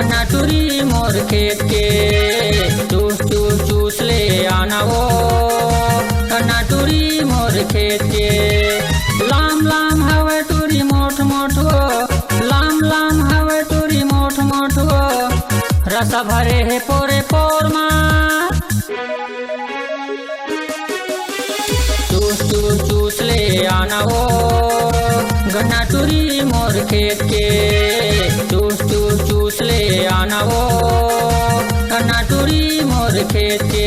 गन्ना टूरी मोर खेत के चूस चूस चूस ले आना वो गन्ना टूरी मोर खेत के लाम लाम हवे टूरी मोठ मोठ वो लाम लाम हवे टूरी मोठ मोठ वो रसा भरे है पोरे पोर मा चूस चूस चूस ले आना वो गन्ना टूरी मोर खेत के चूस चूस चूस ले आना वो गन्ना टूरी मोर खेत के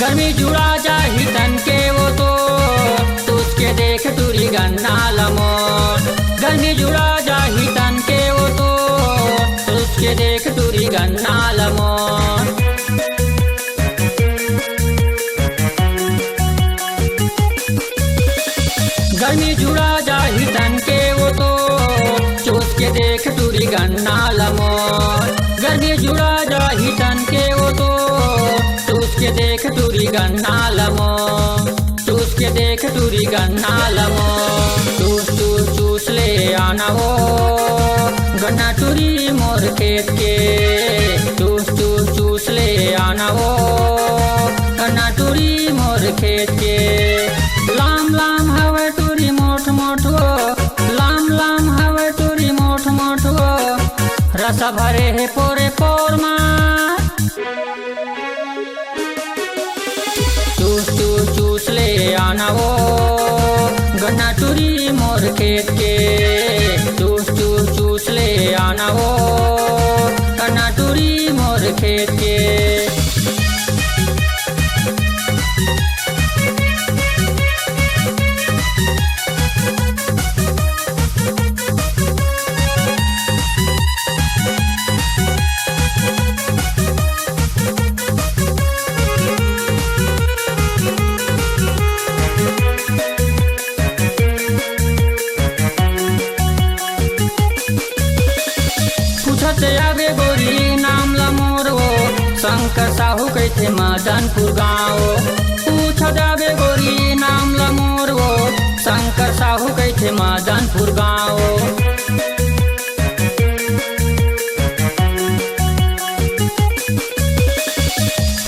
गर्मी जुड़ा जाही तन के वो तो उसके देख टूरी गन्ना लमोन गर्मी जुड़ा जाही तन के वो तो उसके देख टूरी गन्ना लमोन गर्मी जुड़ा जाही तन के वो तो चूस के देख टूरी गन्ना लमोन गर्मी जुड़ा जाही तन के वो तो चूस के देख टूरी गन्ना लमो चूस के देख टूरी गन्ना लमो चूस चूस चूस ले आना वो गन्ना टूरी मोर खेत के चूस चूस चूस ले आना वो गन्ना टूरी मोर खेत के लाम लाम हवे टूरी मोठ मोठ वो लाम लाम हवे टूरी मोठ मोठ वो रसा भरे है पोरे पोर मा चूस चूस चूस ले आना वो गन्ना टूरी मोर खेत के चूस चूस चूस ले आना वो गन्ना टूरी मोर खेत के आगे गोरी नाम ला मोर वो शंकर साहू कैथे मदनपुर गाँव पूछ जाबे गोरी नाम ला मोर वो शंकर साहू कैथे मदनपुर गाँव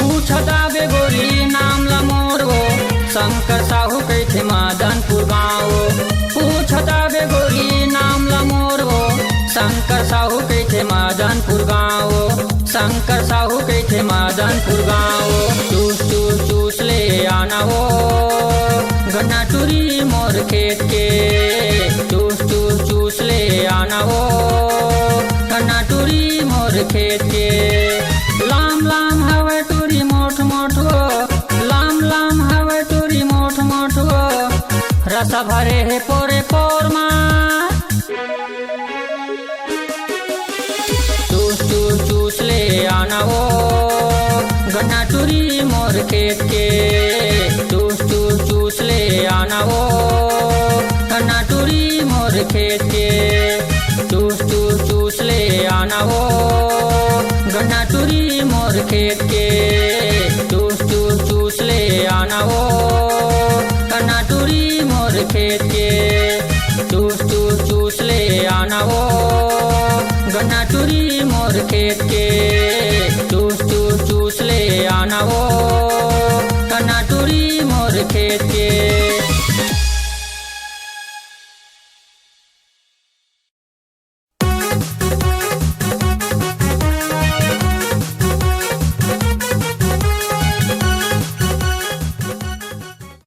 पूछ जाबे गोरी नाम ला मोर वो शंकर साहू कैथे मदनपुर गाँव पूछ जाबे गोरी नाम ला मोर वो शंकर साहू कैथे मदनपुर गाँव शंकर साहू कैथे मदनपुर गाँव चूस चूस चूस ले आना वो गन्ना टूरी मोर खेत के चूस चूस चूस ले आना वो गन्ना टूरी मोर खेत के लाम लाम हवे टूरी मोठ मोठ वो लाम लाम हवे टूरी मोठ मोठ वो रसा भरे है पोरे पोर मा चूस ले आना वो गन्ना टूरी मोर खेत के चूस चूस चूस ले आना वो गन्ना टूरी मोर खेत के चूस चूस चूस ले आना वो गन्ना टूरी मोर खेत के चूस चूस चूस ले आना वो गन्ना टूरी मोर खेत के चूस चूस चूस ले आना वो गन्ना टूरी मोर खेत के चूस चूस चूस ले आना वो